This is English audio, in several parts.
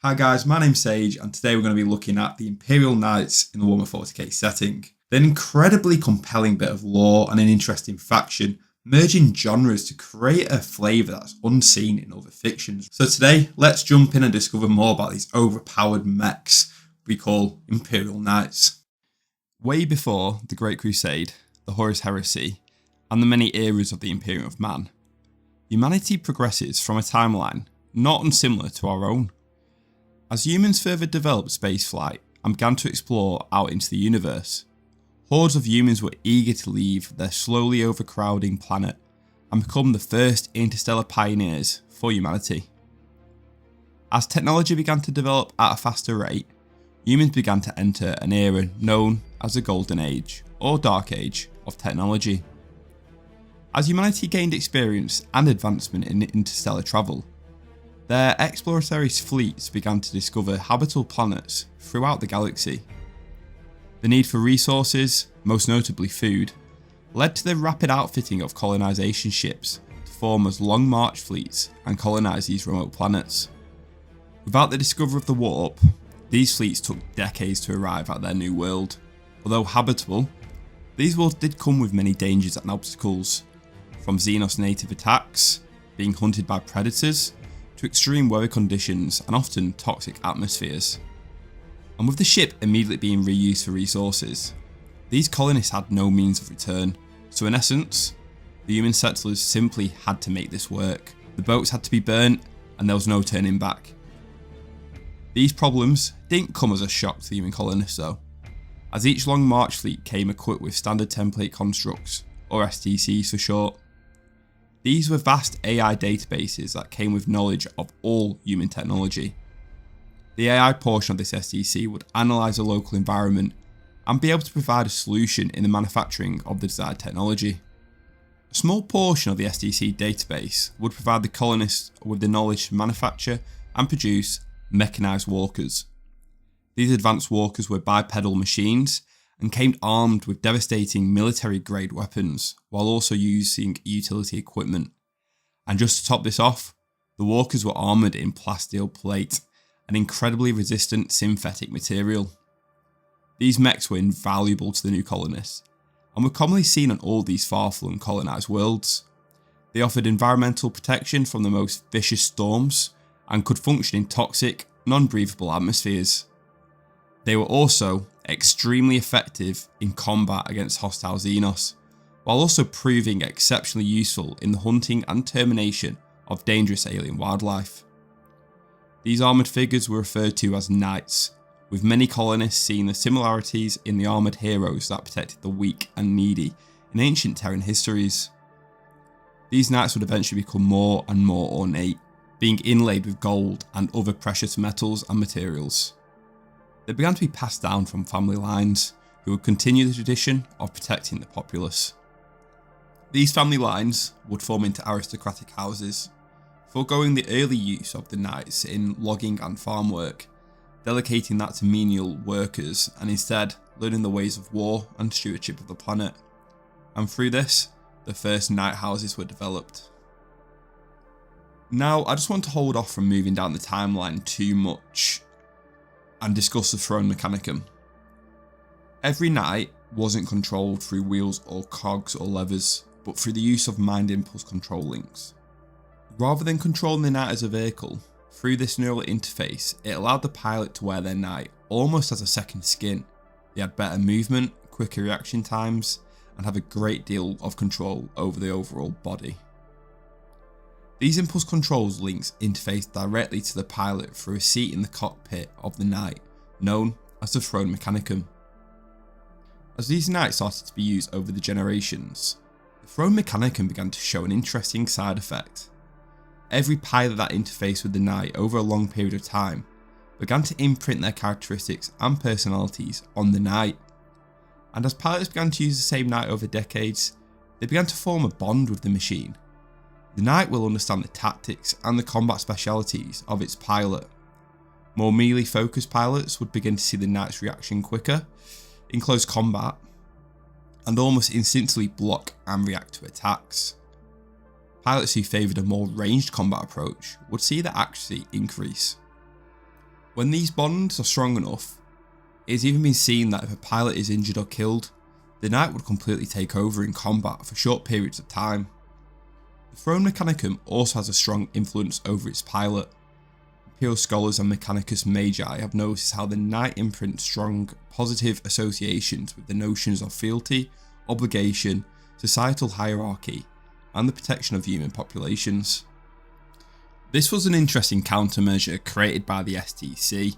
Hi guys, my name's Sage and today we're going to be looking at the Imperial Knights in the Warhammer 40k setting. They're an incredibly compelling bit of lore and an interesting faction, merging genres to create a flavour that's unseen in other fictions. So today, let's jump in and discover more about these overpowered mechs we call Imperial Knights. Way before the Great Crusade, the Horus Heresy, and the many eras of the Imperium of Man, humanity progresses from a timeline not unsimilar to our own. As humans further developed spaceflight and began to explore out into the universe, hordes of humans were eager to leave their slowly overcrowding planet and become the first interstellar pioneers for humanity. As technology began to develop at a faster rate, humans began to enter an era known as the Golden Age or Dark Age of technology. As humanity gained experience and advancement in interstellar travel, their exploratory fleets began to discover habitable planets throughout the galaxy. The need for resources, most notably food, led to the rapid outfitting of colonisation ships to form as long march fleets and colonise these remote planets. Without the discovery of the warp, these fleets took decades to arrive at their new world. Although habitable, these worlds did come with many dangers and obstacles, from Xenos native attacks, being hunted by predators, to extreme weather conditions and often toxic atmospheres. And with the ship immediately being reused for resources, these colonists had no means of return, so in essence, the human settlers simply had to make this work. The boats had to be burnt and there was no turning back. These problems didn't come as a shock to the human colonists though, as each long march fleet came equipped with standard template constructs, or STCs for short. These were vast AI databases that came with knowledge of all human technology. The AI portion of this STC would analyse the local environment and be able to provide a solution in the manufacturing of the desired technology. A small portion of the STC database would provide the colonists with the knowledge to manufacture and produce mechanised walkers. These advanced walkers were bipedal machines and came armed with devastating military-grade weapons, while also using utility equipment. And just to top this off, the walkers were armoured in plasteel plate, an incredibly resistant synthetic material. These mechs were invaluable to the new colonists, and were commonly seen on all these far-flung colonised worlds. They offered environmental protection from the most vicious storms, and could function in toxic, non-breathable atmospheres. They were also extremely effective in combat against hostile Xenos, while also proving exceptionally useful in the hunting and termination of dangerous alien wildlife. These armoured figures were referred to as knights, with many colonists seeing the similarities in the armoured heroes that protected the weak and needy in ancient Terran histories. These knights would eventually become more and more ornate, being inlaid with gold and other precious metals and materials. They began to be passed down from family lines, who would continue the tradition of protecting the populace. These family lines would form into aristocratic houses, foregoing the early use of the knights in logging and farm work, delegating that to menial workers and instead learning the ways of war and stewardship of the planet. And through this, the first knight houses were developed. Now, I just want to hold off from moving down the timeline too much and discuss the Throne Mechanicum. Every knight wasn't controlled through wheels or cogs or levers, but through the use of mind impulse control links. Rather than controlling the knight as a vehicle, through this neural interface, it allowed the pilot to wear their knight almost as a second skin. They had better movement, quicker reaction times, and have a great deal of control over the overall body. These impulse controls links interface directly to the pilot through a seat in the cockpit of the knight, known as the Throne Mechanicum. As these knights started to be used over the generations, the Throne Mechanicum began to show an interesting side effect. Every pilot that interfaced with the knight over a long period of time began to imprint their characteristics and personalities on the knight. And as pilots began to use the same knight over decades, they began to form a bond with the machine. The knight will understand the tactics and the combat specialities of its pilot. More melee focused pilots would begin to see the knight's reaction quicker in close combat and almost instinctively block and react to attacks. Pilots who favoured a more ranged combat approach would see their accuracy increase. When these bonds are strong enough, it has even been seen that if a pilot is injured or killed, the Knight would completely take over in combat for short periods of time. The Throne Mechanicum also has a strong influence over its pilot. Imperial scholars and Mechanicus Magi have noticed how the Knight imprints strong positive associations with the notions of fealty, obligation, societal hierarchy, and the protection of human populations. This was an interesting countermeasure created by the STC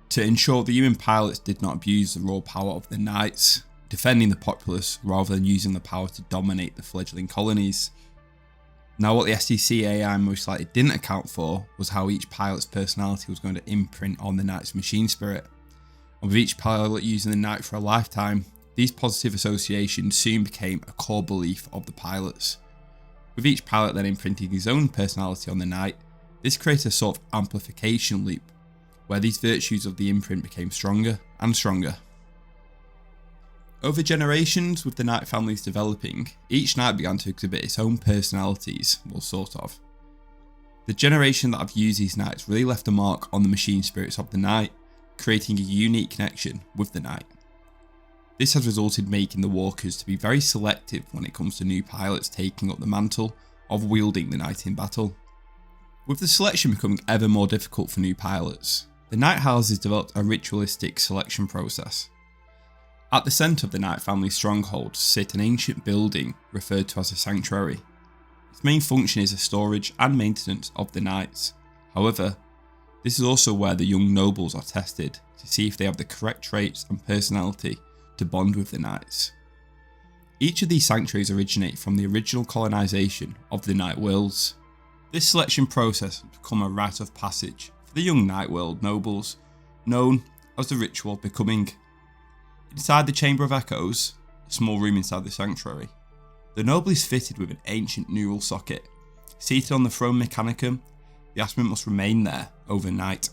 to ensure the human pilots did not abuse the raw power of the Knights, defending the populace rather than using the power to dominate the fledgling colonies. Now, what the STC AI most likely didn't account for was how each pilot's personality was going to imprint on the Knight's machine spirit. And with each pilot using the Knight for a lifetime, these positive associations soon became a core belief of the pilots. With each pilot then imprinting his own personality on the Knight, this created a sort of amplification loop, where these virtues of the imprint became stronger and stronger. Over generations, with the Knight families developing, each Knight began to exhibit its own personalities, well, sort of. The generation that have used these Knights really left a mark on the machine spirits of the Knight, creating a unique connection with the Knight. This has resulted in making the Walkers to be very selective when it comes to new pilots taking up the mantle of wielding the Knight in battle. With the selection becoming ever more difficult for new pilots, the Knight houses developed a ritualistic selection process. At the centre of the Knight family stronghold sit an ancient building referred to as a sanctuary. Its main function is the storage and maintenance of the Knights. However, this is also where the young nobles are tested to see if they have the correct traits and personality to bond with the Knights. Each of these sanctuaries originate from the original colonisation of the Knight worlds. This selection process has become a rite of passage for the young Knight world nobles, known as the Ritual of Becoming. Inside the Chamber of Echoes, a small room inside the sanctuary, the noble is fitted with an ancient neural socket. Seated on the Throne Mechanicum, the aspirant must remain there overnight.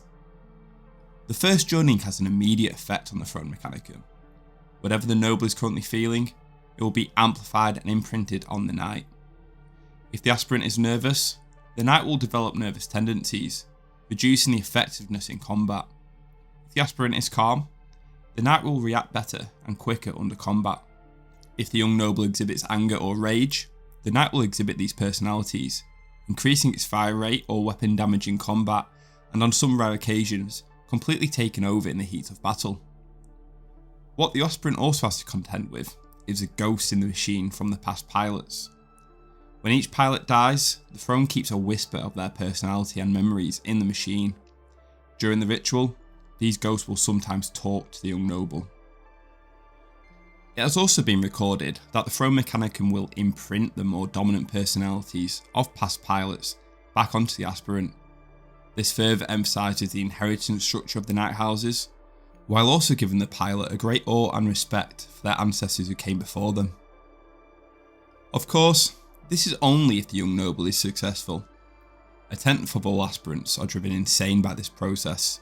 The first journeying has an immediate effect on the Throne Mechanicum. Whatever the noble is currently feeling, it will be amplified and imprinted on the Knight. If the aspirant is nervous, the Knight will develop nervous tendencies, reducing the effectiveness in combat. If the aspirant is calm, the Knight will react better and quicker under combat. If the young noble exhibits anger or rage, the Knight will exhibit these personalities, increasing its fire rate or weapon damage in combat, and on some rare occasions, completely taking over in the heat of battle. What the aspirant also has to contend with is a ghost in the machine from the past pilots. When each pilot dies, the throne keeps a whisper of their personality and memories in the machine. During the ritual, these ghosts will sometimes talk to the young noble. It has also been recorded that the Throne Mechanicum will imprint the more dominant personalities of past pilots back onto the aspirant. This further emphasises the inheritance structure of the Knight houses, while also giving the pilot a great awe and respect for their ancestors who came before them. Of course, this is only if the young noble is successful. A tenth of all aspirants are driven insane by this process,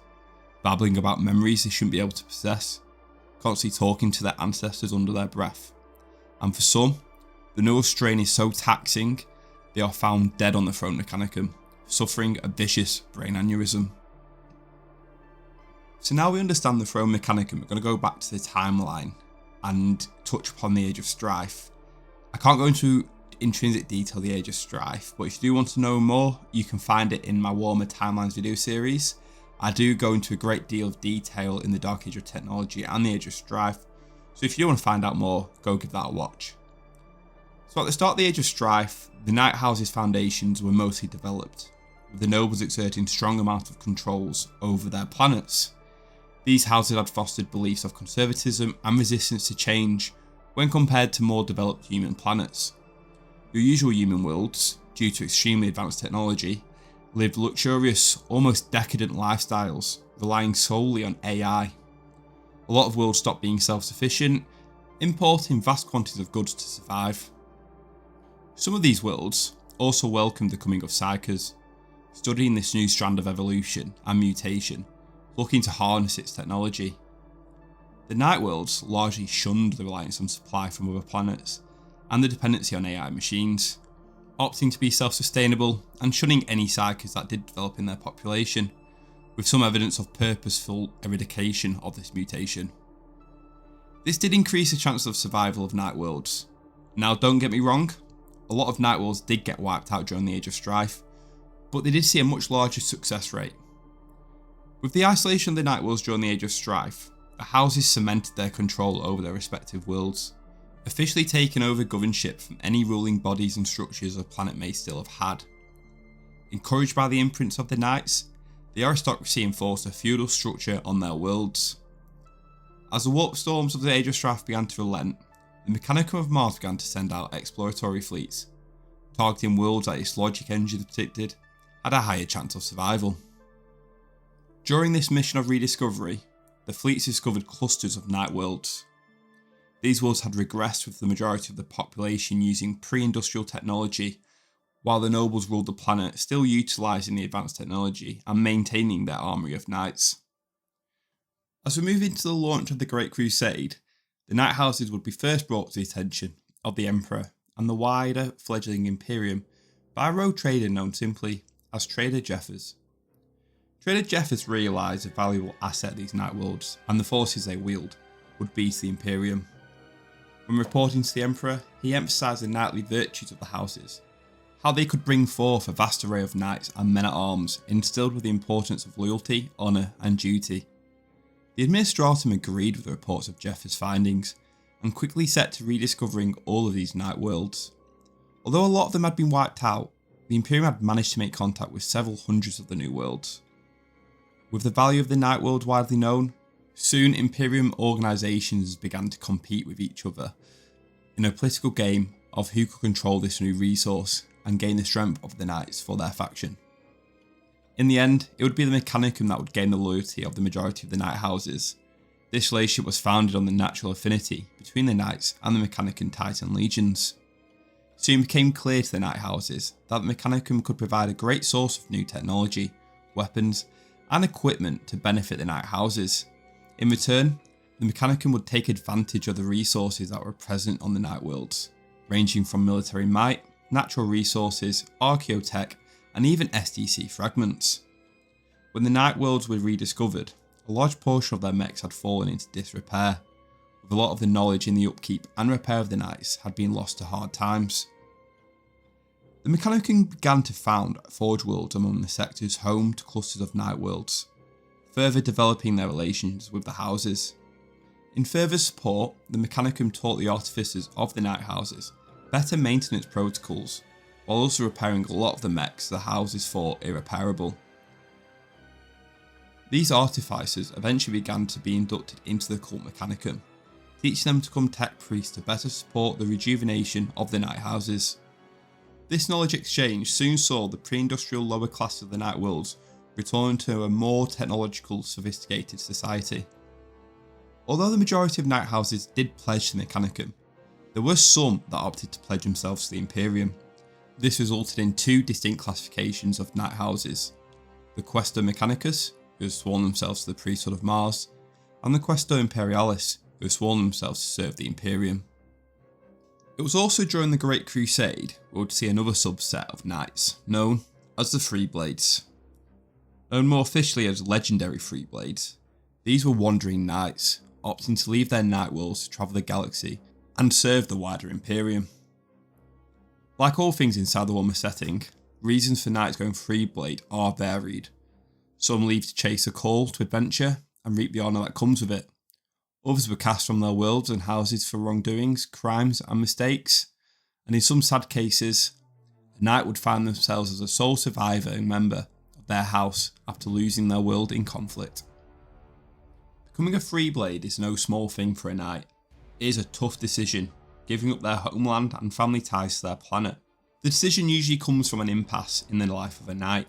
babbling about memories they shouldn't be able to possess, constantly talking to their ancestors under their breath. And for some, the neural strain is so taxing, they are found dead on the Throne Mechanicum, suffering a vicious brain aneurysm. So now we understand the Throne Mechanicum, we're going to go back to the timeline and touch upon the Age of Strife. I can't go into intrinsic detail the Age of Strife, but if you do want to know more, you can find it in my Warhammer Timelines video series. I do go into a great deal of detail in the Dark Age of Technology and the Age of Strife, so if you do want to find out more, go give that a watch. So at the start of the Age of Strife, the Knight House's foundations were mostly developed, with the nobles exerting strong amounts of controls over their planets. These houses had fostered beliefs of conservatism and resistance to change when compared to more developed human planets. Your usual human worlds, due to extremely advanced technology, lived luxurious, almost decadent lifestyles, relying solely on AI. A lot of worlds stopped being self-sufficient, importing vast quantities of goods to survive. Some of these worlds also welcomed the coming of psykers, studying this new strand of evolution and mutation, looking to harness its technology. The Night worlds largely shunned the reliance on supply from other planets and the dependency on AI machines, opting to be self-sustainable and shunning any psykers that did develop in their population, with some evidence of purposeful eradication of this mutation. This did increase the chance of survival of Night Worlds. Now don't get me wrong, a lot of Night Worlds did get wiped out during the Age of Strife, but they did see a much larger success rate. With the isolation of the Night Worlds during the Age of Strife, the houses cemented their control over their respective worlds, officially taking over governorship from any ruling bodies and structures a planet may still have had. Encouraged by the imprints of the Knights, the aristocracy enforced a feudal structure on their worlds. As the warp storms of the Age of Strife began to relent, the Mechanicum of Mars began to send out exploratory fleets, targeting worlds that its logic engine predicted had a higher chance of survival. During this mission of rediscovery, the fleets discovered clusters of night worlds. These worlds had regressed with the majority of the population using pre-industrial technology, while the nobles ruled the planet still utilising the advanced technology and maintaining their armoury of knights. As we move into the launch of the Great Crusade, the Night Houses would be first brought to the attention of the Emperor and the wider fledgling Imperium by a rogue trader known simply as Trader Jeffers. Trader Jeffers realised a valuable asset these Night Worlds and the forces they wield would be to the Imperium. When reporting to the Emperor, he emphasised the knightly virtues of the houses, how they could bring forth a vast array of knights and men at arms instilled with the importance of loyalty, honour and duty. The Administratum agreed with the reports of Jeffers' findings and quickly set to rediscovering all of these night worlds. Although a lot of them had been wiped out, the Imperium had managed to make contact with several hundreds of the new worlds. With the value of the night world widely known, soon Imperium organisations began to compete with each other in a political game of who could control this new resource and gain the strength of the knights for their faction. In the end, it would be the Mechanicum that would gain the loyalty of the majority of the Night Houses. This relationship was founded on the natural affinity between the Knights and the Mechanicum Titan legions. It soon became clear to the Night Houses that the Mechanicum could provide a great source of new technology, weapons, and equipment to benefit the Night Houses. In return, the Mechanicum would take advantage of the resources that were present on the Night Worlds, ranging from military might, natural resources, archaeotech, and even SDC fragments. When the Night Worlds were rediscovered, a large portion of their mechs had fallen into disrepair, with a lot of the knowledge in the upkeep and repair of the Knights had been lost to hard times. The Mechanicum began to found Forge Worlds among the sectors home to clusters of Night Worlds, further developing their relations with the houses. In further support, the Mechanicum taught the artificers of the Night Houses better maintenance protocols, while also repairing a lot of the mechs the houses thought irreparable. These artificers eventually began to be inducted into the cult Mechanicum, teaching them to become tech priests to better support the rejuvenation of the Night Houses. This knowledge exchange soon saw the pre-industrial lower class of the Night Worlds return to a more technological, sophisticated society. Although the majority of Night Houses did pledge to the Mechanicum, there were some that opted to pledge themselves to the Imperium. This resulted in two distinct classifications of Night Houses: the Questor Mechanicus, who have sworn themselves to the priesthood of Mars, and the Questor Imperialis, who have sworn themselves to serve the Imperium. It was also during the Great Crusade we would see another subset of knights, known as the Freeblades. Known more officially as legendary Freeblades, these were wandering knights, opting to leave their night worlds to travel the galaxy and serve the wider Imperium. Like all things inside the Warhammer setting, reasons for knights going Freeblade are varied. Some leave to chase a call to adventure and reap the honour that comes with it. Others were cast from their worlds and houses for wrongdoings, crimes and mistakes, and in some sad cases, a knight would find themselves as a sole surviving member of their house after losing their world in conflict. Becoming a Freeblade is no small thing for a knight. It is a tough decision, giving up their homeland and family ties to their planet. The decision usually comes from an impasse in the life of a knight,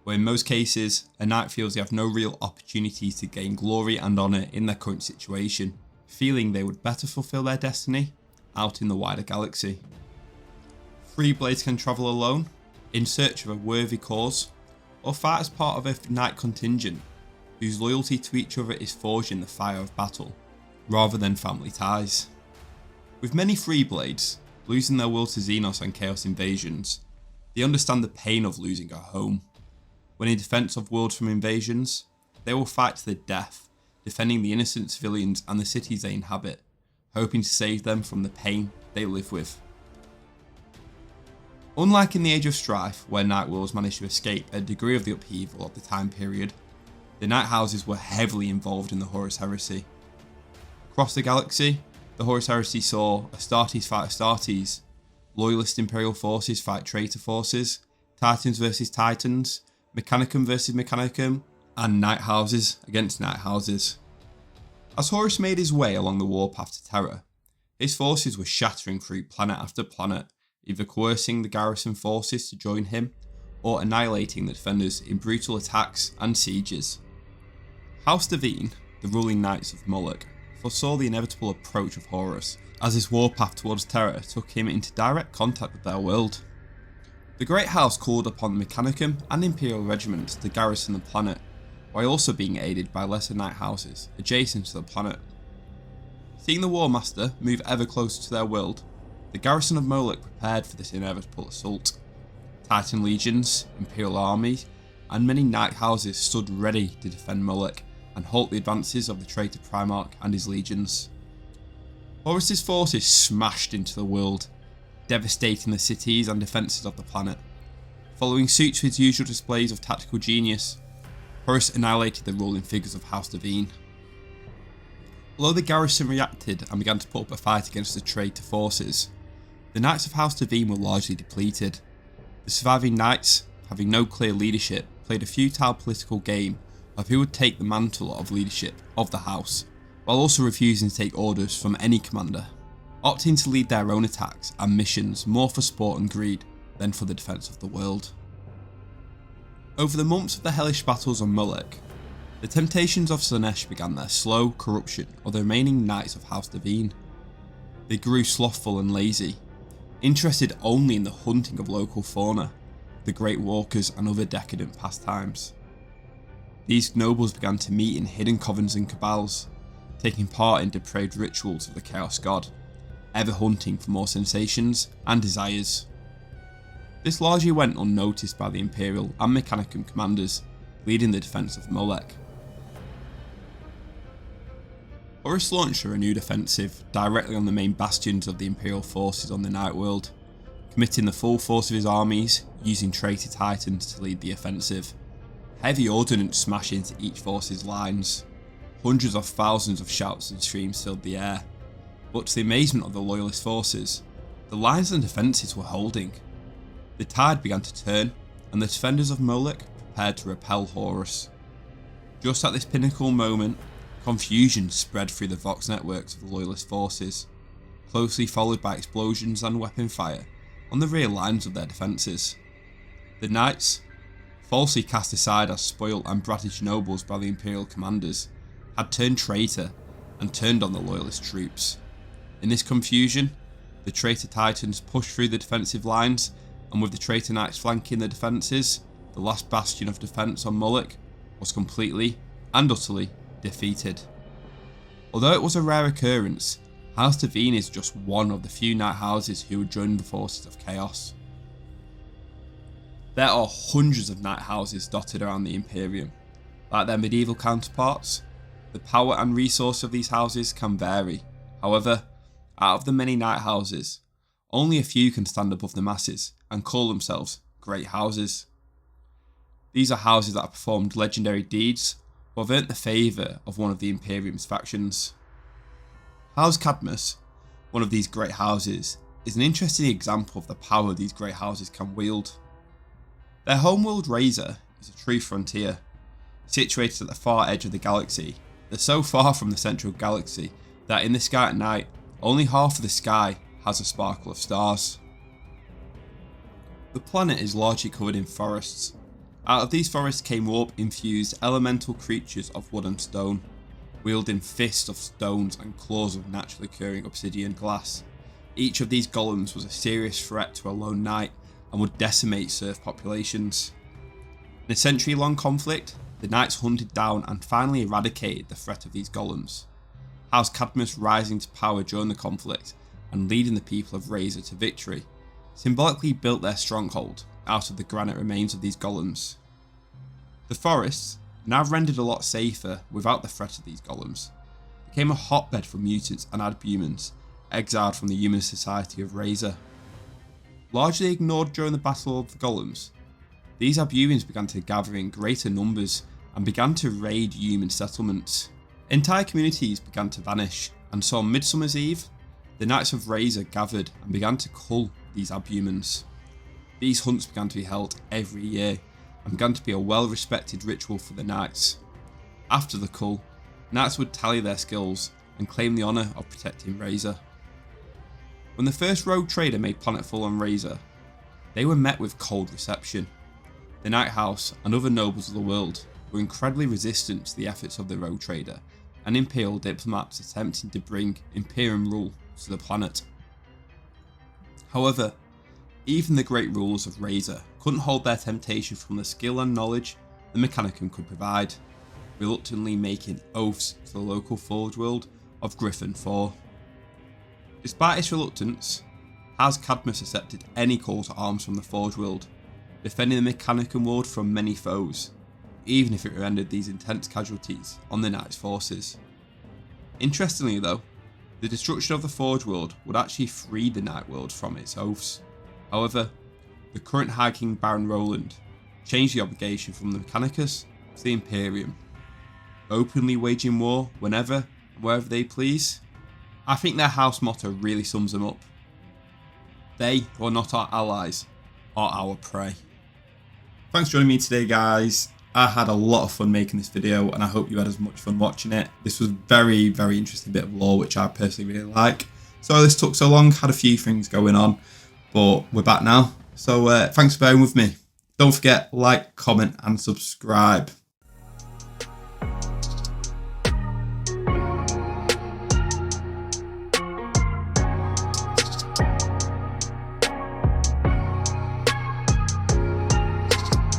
where in most cases, a knight feels they have no real opportunities to gain glory and honour in their current situation, feeling they would better fulfil their destiny out in the wider galaxy. Freeblades can travel alone, in search of a worthy cause, or fight as part of a knight contingent, whose loyalty to each other is forged in the fire of battle, rather than family ties. With many Freeblades losing their world to Xenos and Chaos invasions, they understand the pain of losing a home. When in defence of worlds from invasions, they will fight to the death, defending the innocent civilians and the cities they inhabit, hoping to save them from the pain they live with. Unlike in the Age of Strife, where Night Worlds managed to escape a degree of the upheaval of the time period, the Night Houses were heavily involved in the Horus Heresy. Across the galaxy, the Horus Heresy saw Astartes fight Astartes, Loyalist Imperial forces fight traitor forces, Titans versus Titans, Mechanicum versus Mechanicum, and Night Houses against Night Houses. As Horus made his way along the warpath to Terra, his forces were shattering through planet after planet, either coercing the garrison forces to join him, or annihilating the defenders in brutal attacks and sieges. House Devine, the ruling knights of Moloch, foresaw the inevitable approach of Horus, as his warpath towards Terra took him into direct contact with their world. The Great House called upon the Mechanicum and Imperial regiments to garrison the planet, while also being aided by lesser Night Houses adjacent to the planet. Seeing the War Master move ever closer to their world, the garrison of Moloch prepared for this inevitable assault. Titan legions, Imperial armies, and many Night Houses stood ready to defend Moloch and halt the advances of the traitor Primarch and his legions. Horus's forces smashed into the world, devastating the cities and defences of the planet. Following suit to his usual displays of tactical genius, Horus annihilated the ruling figures of House Devine. Although the garrison reacted and began to put up a fight against the traitor forces, the Knights of House Devine were largely depleted. The surviving Knights, having no clear leadership, played a futile political game of who would take the mantle of leadership of the house, while also refusing to take orders from any commander, opting to lead their own attacks and missions more for sport and greed than for the defence of the world. Over the months of the hellish battles on Moloch, the temptations of Slaanesh began their slow corruption of the remaining Knights of House Devine. They grew slothful and lazy, interested only in the hunting of local fauna, the great walkers and other decadent pastimes. These nobles began to meet in hidden covens and cabals, taking part in depraved rituals of the Chaos God, ever hunting for more sensations and desires. This largely went unnoticed by the Imperial and Mechanicum commanders leading the defence of Moloch. Horus launched a renewed offensive directly on the main bastions of the Imperial forces on the Night World, committing the full force of his armies, using traitor Titans to lead the offensive. Heavy ordnance smashed into each force's lines. Hundreds of thousands of shouts and screams filled the air, but to the amazement of the loyalist forces, the lines and defences were holding. The tide began to turn, and the defenders of Moloch prepared to repel Horus. Just at this pinnacle moment, confusion spread through the Vox networks of the loyalist forces, closely followed by explosions and weapon fire on the rear lines of their defences. The Knights, falsely cast aside as spoilt and bratish nobles by the Imperial commanders, had turned traitor and turned on the loyalist troops. In this confusion, the traitor Titans pushed through the defensive lines, and with the traitor Knights flanking the defences, the last bastion of defence on Moloch was completely and utterly defeated. Although it was a rare occurrence, House Devine is just one of the few Night Houses who would join the forces of Chaos. There are hundreds of Night Houses dotted around the Imperium. Like their medieval counterparts, the power and resource of these houses can vary. However, out of the many Night Houses, only a few can stand above the masses and call themselves Great Houses. These are houses that have performed legendary deeds or have earned the favour of one of the Imperium's factions. House Cadmus, one of these Great Houses, is an interesting example of the power these Great Houses can wield. Their homeworld Razor is a true frontier, situated at the far edge of the galaxy. They're so far from the central galaxy that in the sky at night, only half of the sky has a sparkle of stars. The planet is largely covered in forests. Out of these forests came warp-infused elemental creatures of wood and stone, wielding fists of stones and claws of naturally occurring obsidian glass. Each of these golems was a serious threat to a lone knight and would decimate serf populations. In a century-long conflict, the knights hunted down and finally eradicated the threat of these golems. House Cadmus rising to power during the conflict and leading the people of Razor to victory, symbolically built their stronghold out of the granite remains of these golems. The forests, now rendered a lot safer without the threat of these golems, became a hotbed for mutants and adhumans exiled from the human society of Razor. Largely ignored during the Battle of the Golems, these adhumans began to gather in greater numbers and began to raid human settlements. Entire communities began to vanish, and so on Midsummer's Eve, the Knights of Razor gathered and began to cull these adhumans. These hunts began to be held every year and began to be a well-respected ritual for the Knights. After the cull, Knights would tally their skills and claim the honour of protecting Razor. When the first rogue trader made planetfall on Razor, they were met with cold reception. The Knight House and other nobles of the world were incredibly resistant to the efforts of the rogue trader and Imperial diplomats attempting to bring Imperium rule to the planet. However, even the great rulers of Razor couldn't hold their temptation from the skill and knowledge the Mechanicum could provide, reluctantly making oaths to the local Forge world of Griffin 4. Despite its reluctance, Has Cadmus accepted any call to arms from the Forge world, defending the Mechanicum world from many foes, even if it rendered these intense casualties on the Knights' forces. Interestingly though, the destruction of the Forge world would actually free the Knight world from its oaths. However, the current High King Baron Roland changed the obligation from the Mechanicus to the Imperium, openly waging war whenever and wherever they please. I think their house motto really sums them up. They who are not our allies are our prey. Thanks for joining me today, guys. I had a lot of fun making this video and I hope you had as much fun watching it. This was very, very interesting bit of lore which I personally really like. Sorry this took so long, had a few things going on, but we're back now. So thanks for bearing with me. Don't forget, like, comment and subscribe.